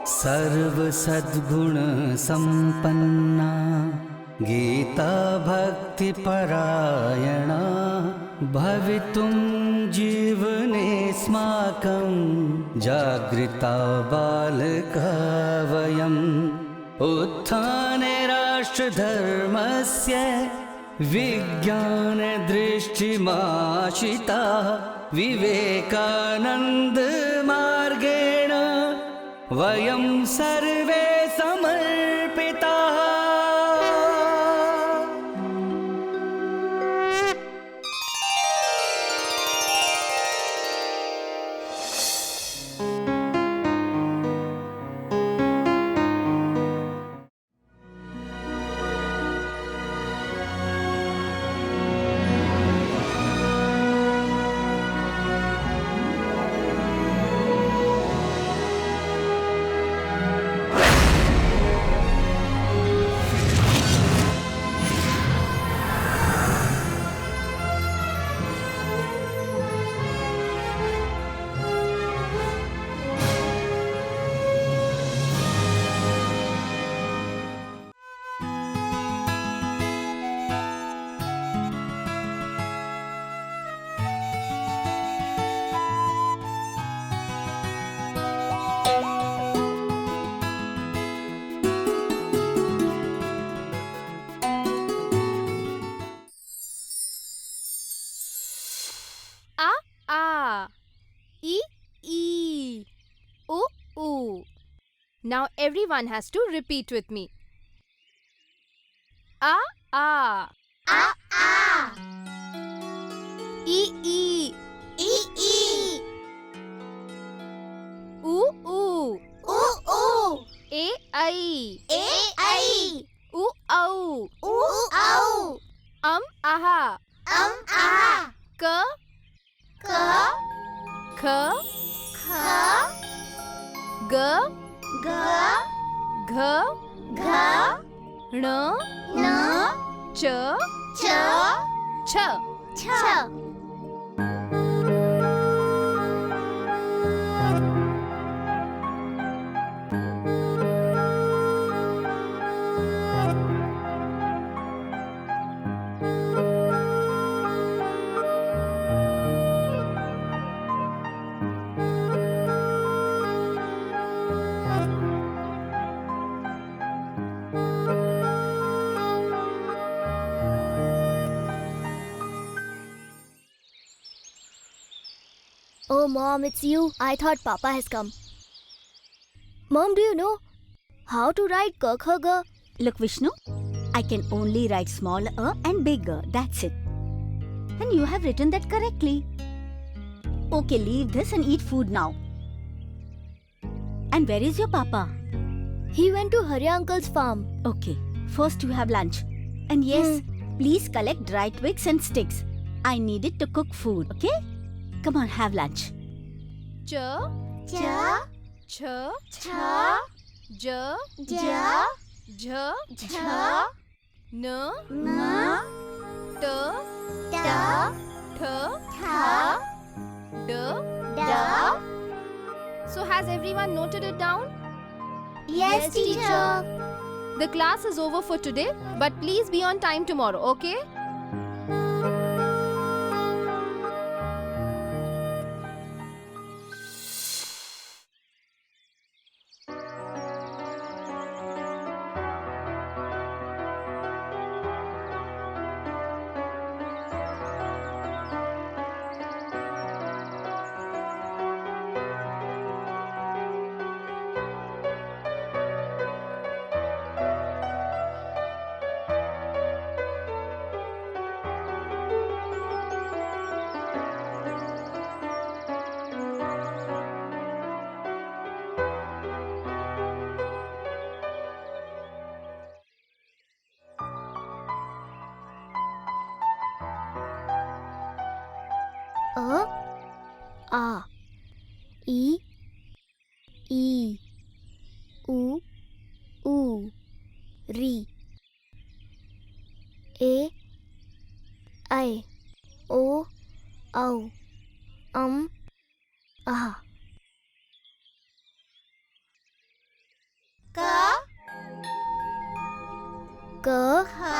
सर्व सद्गुण संपन्ना गीता भक्ति परायणा भवितुं जीवनेऽस्माकं जागृता बालका वयम् उत्थाने राष्ट्रधर्मस्य विज्ञानदृष्टिमाशिता विवेकानन्दमार्गेण वयं सर्वे समर्पिताः। Now everyone has to repeat with me. A a A A E e E E U u U U A I A I U au U Au aha Ah K K kh Kh G G gh G ण N च Ch छ Ch Oh, Mom, it's you. I thought Papa has come. Mom, do you know how to write K, Kh, G? Look, Vishnu, I can only write small a and big a, that's it. And you have written that correctly. Okay, leave this and eat food now. And where is your papa? He went to Hari Uncle's farm. Okay, first you have lunch. And yes, please collect dry twigs and sticks. I need it to cook food, okay? Come on, have lunch. च Ch छ Ch ज J झ Ch न N ट T ठ Th D. D So has everyone noted it down? Yes, teacher. The class is over for today, but please be on time tomorrow, okay? A E E U U Ri A I O Au Ah Ka. Ka. Ha.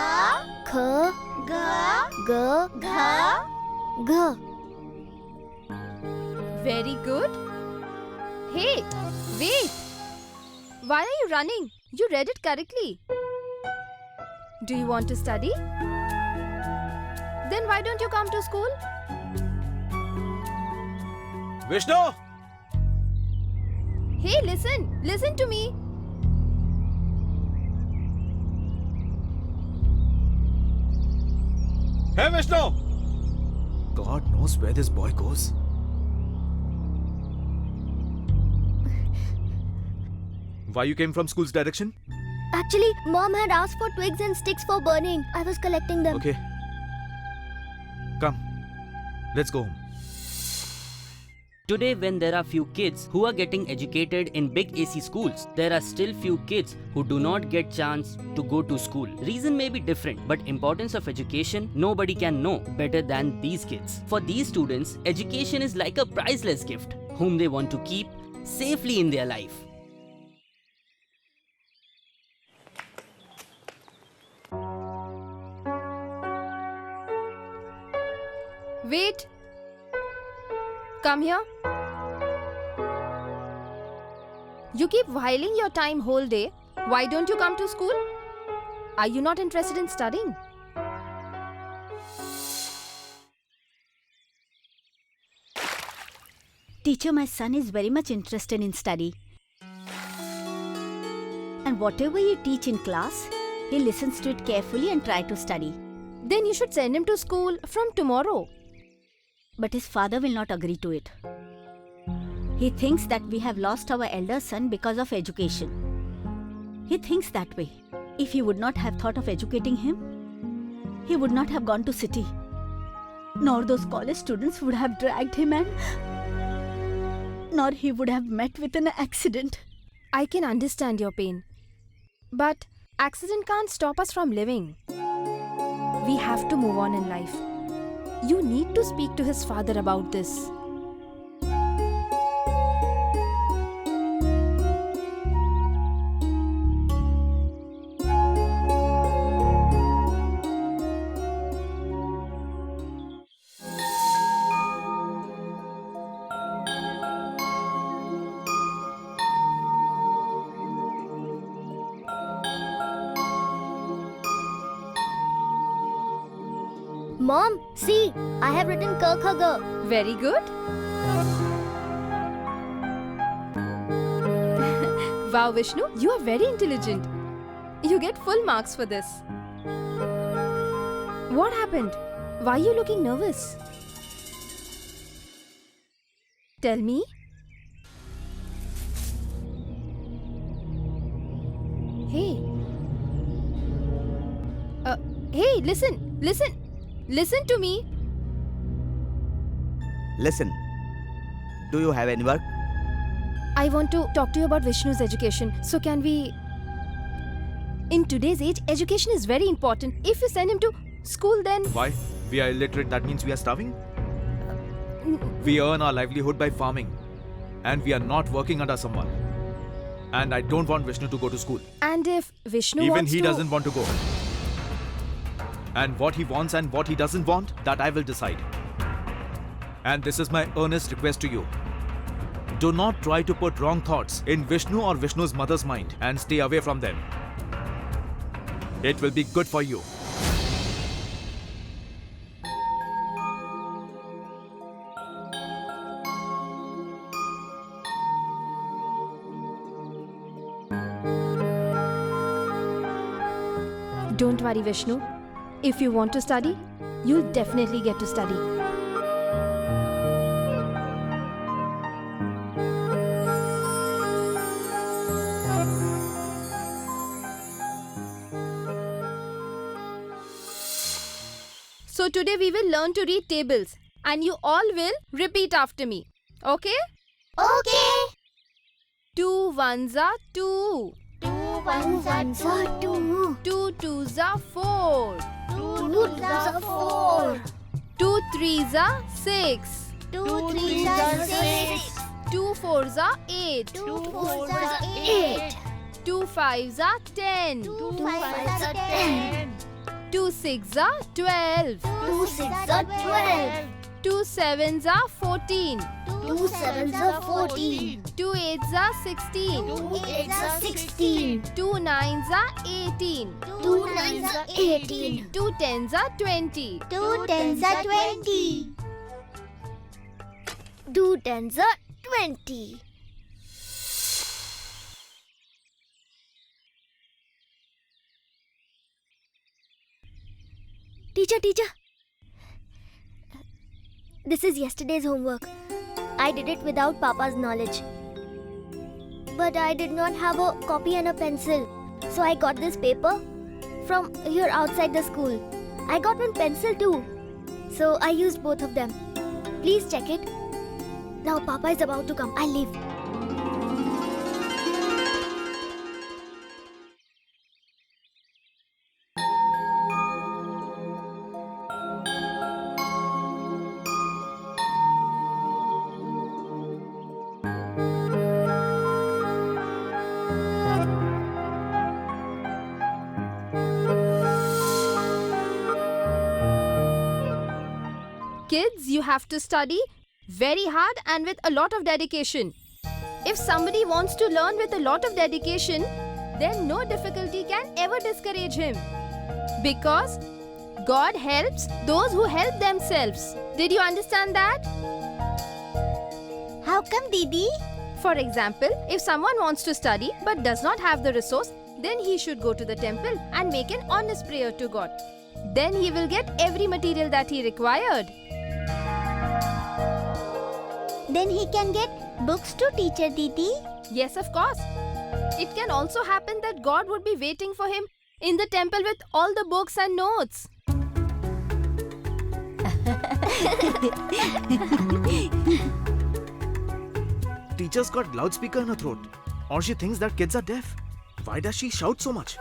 Kha. Ga. Ga. Gha. Gha. Very good. Hey, wait. Why are you running? You read it correctly. Do you want to study? Then why don't you come to school? Vishnu! Hey, listen. Listen to me. Hey Vishnu! God knows where this boy goes. Why you came from school's direction? Actually, Mom had asked for twigs and sticks for burning. I was collecting them. Okay. Come. Let's go home. Today, when there are few kids who are getting educated in big AC schools, there are still few kids who do not get chance to go to school. Reason may be different, but importance of education nobody can know better than these kids. For these students, education is like a priceless gift whom they want to keep safely in their life. Wait. Come here. You keep whiling your time whole day. Why don't you come to school? Are you not interested in studying? Teacher, my son is very much interested in study. And whatever you teach in class, he listens to it carefully and try to study. Then you should send him to school from tomorrow. But his father will not agree to it. He thinks that we have lost our elder son because of education. He thinks that way. If he would not have thought of educating him, he would not have gone to city. Nor those college students would have dragged him nor he would have met with an accident. I can understand your pain. But accident can't stop us from living. We have to move on in life. You need to speak to his father about this. Mom, see, I have written Ka Kha Ga. Very good. Wow, Vishnu, you are very intelligent. You get full marks for this. What happened? Why are you looking nervous? Tell me. Hey. Hey, listen. Listen to me. Listen. Do you have any work? I want to talk to you about Vishnu's education. So can we... In today's age, education is very important. If you send him to school, then... Why? We are illiterate, that means we are starving? We earn our livelihood by farming. And we are not working under someone. And I don't want Vishnu to go to school. And if Vishnu Even wants he to... doesn't want to go. And what he wants and what he doesn't want, that I will decide. And this is my earnest request to you. Do not try to put wrong thoughts in Vishnu or Vishnu's mother's mind and stay away from them. It will be good for you. Don't worry, Vishnu. If you want to study, you'll definitely get to study. So today we will learn to read tables and you all will repeat after me. Okay? Okay. 2 ones are 2. 2 ones are 2. 2 twos are 4. 2 twos are 4. 2 threes are 6. 2 threes are 6. 2 fours are 8. 2 fours are 8. 2 5s are 10. 2 5s are 10. 2 6s are 12. 2 6s are 12. 2 7s are 14. 2 7s are 14. 2 8s are 16. 2 8s are 16. 2 9s are 18. 2 9s are 18. 2 10s are 20. 2 10s are 20. 2 10s are 20. Teacher. This is yesterday's homework. I did it without Papa's knowledge. But I did not have a copy and a pencil. So I got this paper from here outside the school. I got one pencil too. So I used both of them. Please check it. Now Papa is about to come. I'll leave. Kids, you have to study very hard and with a lot of dedication. If somebody wants to learn with a lot of dedication, then no difficulty can ever discourage him. Because God helps those who help themselves. Did you understand that? How come, Didi? For example, if someone wants to study but does not have the resource, then he should go to the temple and make an honest prayer to God. Then he will get every material that he required. Then he can get books to teacher, Didi. Yes, of course. It can also happen that God would be waiting for him in the temple with all the books and notes. Teacher's got loudspeaker in her throat. Or she thinks that kids are deaf. Why does she shout so much?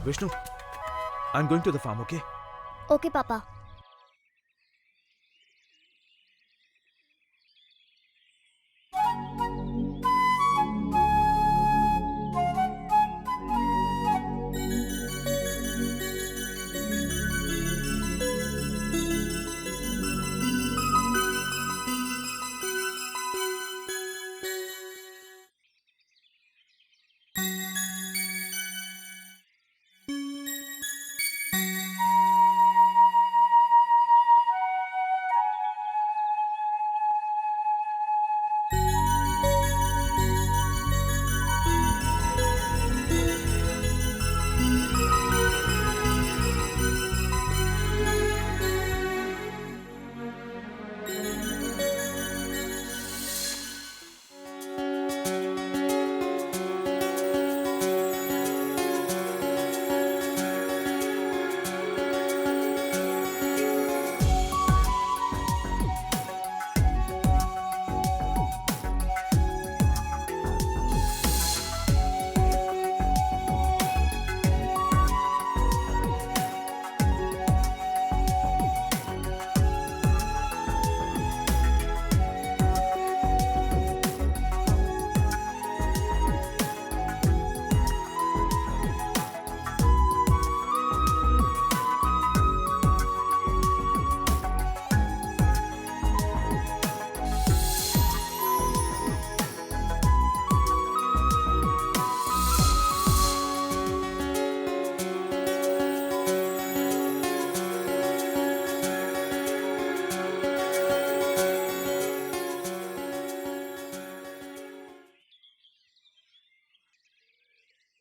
Vishnu, I'm going to the farm, okay? Okay, Papa.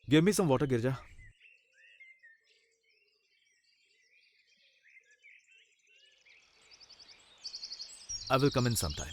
Give me some water, Girja. I will come in sometime.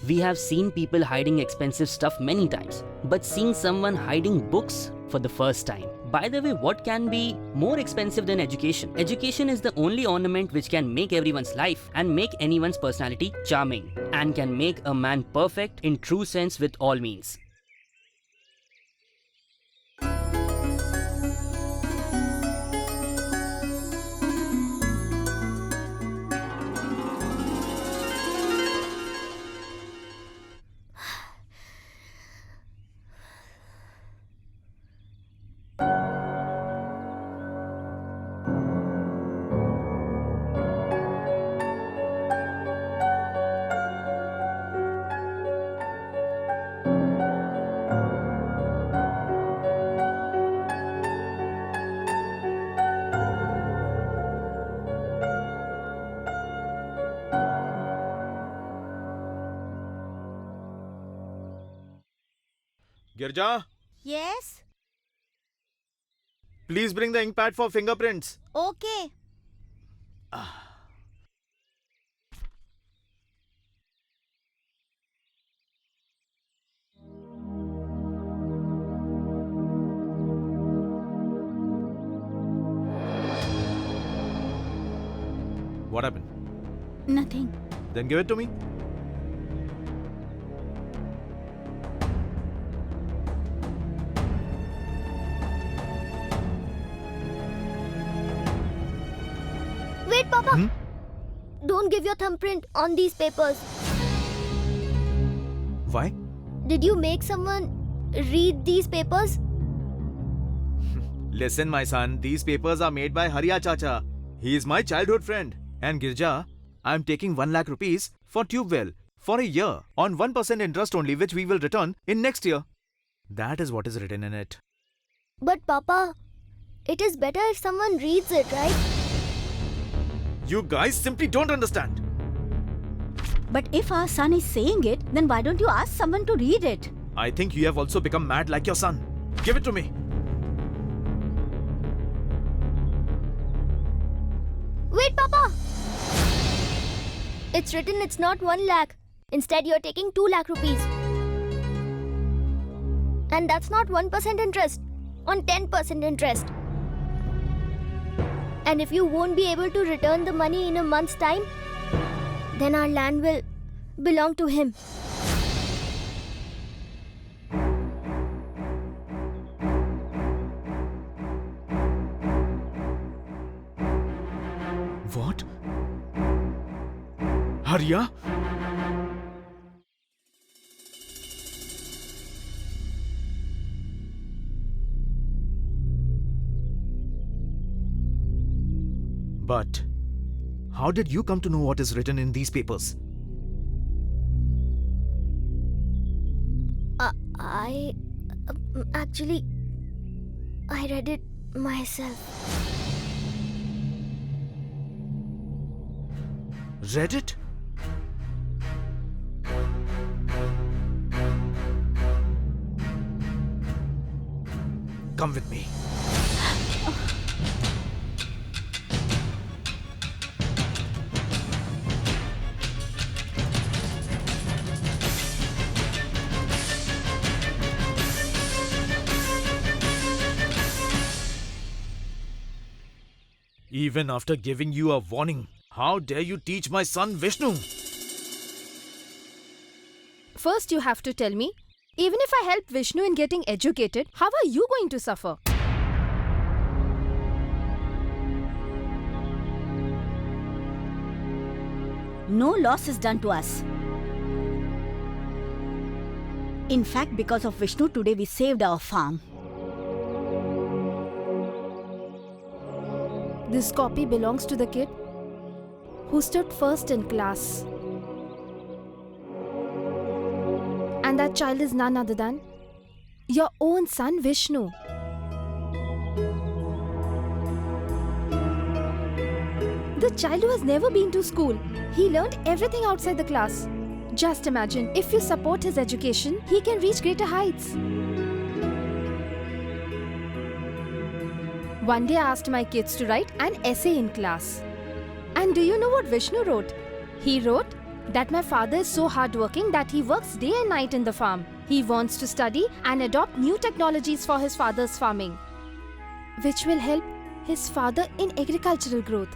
We have seen people hiding expensive stuff many times, but seeing someone hiding books for the first time. By the way, what can be more expensive than education? Education is the only ornament which can make everyone's life and make anyone's personality charming, and can make a man perfect in true sense with all means. Girja, Yes? please bring the ink pad for fingerprints. Okay. What happened? Nothing. Then give it to me. Wait, Papa. Hmm? Don't give your thumbprint on these papers. Why? Did you make someone read these papers? Listen, my son, these papers are made by Hariya Chacha. He is my childhood friend. And Girja, I am taking 1 lakh rupees for tube well for a year on 1% interest only, which we will return in next year. That is what is written in it. But Papa, it is better if someone reads it, right? You guys simply don't understand. But if our son is saying it, then why don't you ask someone to read it? I think you have also become mad like your son. Give it to me. Wait, Papa! It's written it's not 1 lakh. Instead, you're taking 2 lakh rupees. And that's not 1% interest, on 10% interest. And if you won't be able to return the money in a month's time, then our land will belong to him. What? Hariya? But how did you come to know what is written in these papers? Actually, I read it myself. Read it? Come with me. Even after giving you a warning, how dare you teach my son Vishnu? First, you have to tell me, even if I help Vishnu in getting educated, how are you going to suffer? No loss is done to us. In fact, because of Vishnu, today we saved our farm. This copy belongs to the kid who stood first in class. And that child is none other than your own son Vishnu. The child who has never been to school. He learned everything outside the class. Just imagine, if you support his education, he can reach greater heights. One day I asked my kids to write an essay in class. And do you know what Vishnu wrote? He wrote, that my father is so hardworking that he works day and night in the farm. He wants to study and adopt new technologies for his father's farming, which will help his father in agricultural growth.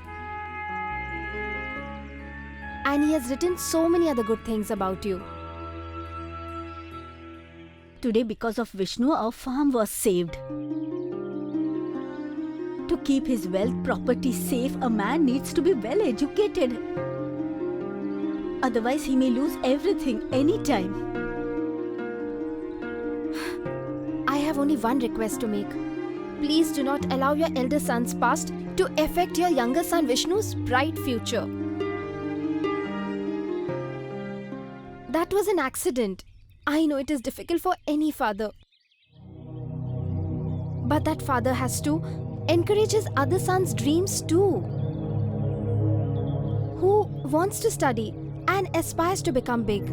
And he has written so many other good things about you. Today, because of Vishnu, our farm was saved. To keep his wealth property safe, a man needs to be well educated. Otherwise, he may lose everything anytime. I have only one request to make. Please do not allow your elder son's past to affect your younger son Vishnu's bright future. That was an accident. I know it is difficult for any father. But that father has to encourage his other son's dreams too. Who wants to study and aspires to become big.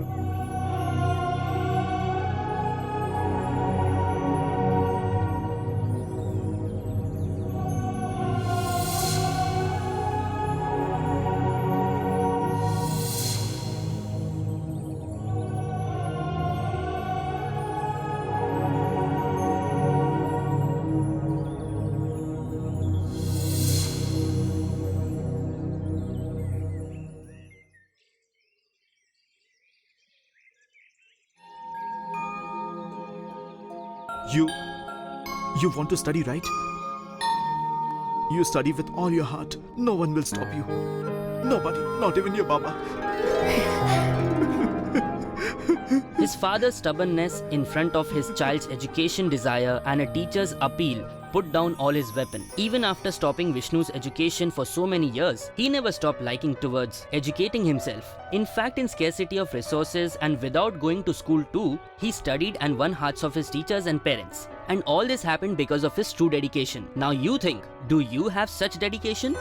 You want to study, right? You study with all your heart. No one will stop you. Nobody, not even your Baba. His father's stubbornness in front of his child's education desire and a teacher's appeal put down all his weapon. Even after stopping Vishnu's education for so many years, he never stopped liking towards educating himself. In fact, in scarcity of resources and without going to school too, he studied and won hearts of his teachers and parents. And all this happened because of his true dedication. Now you think, do you have such dedication?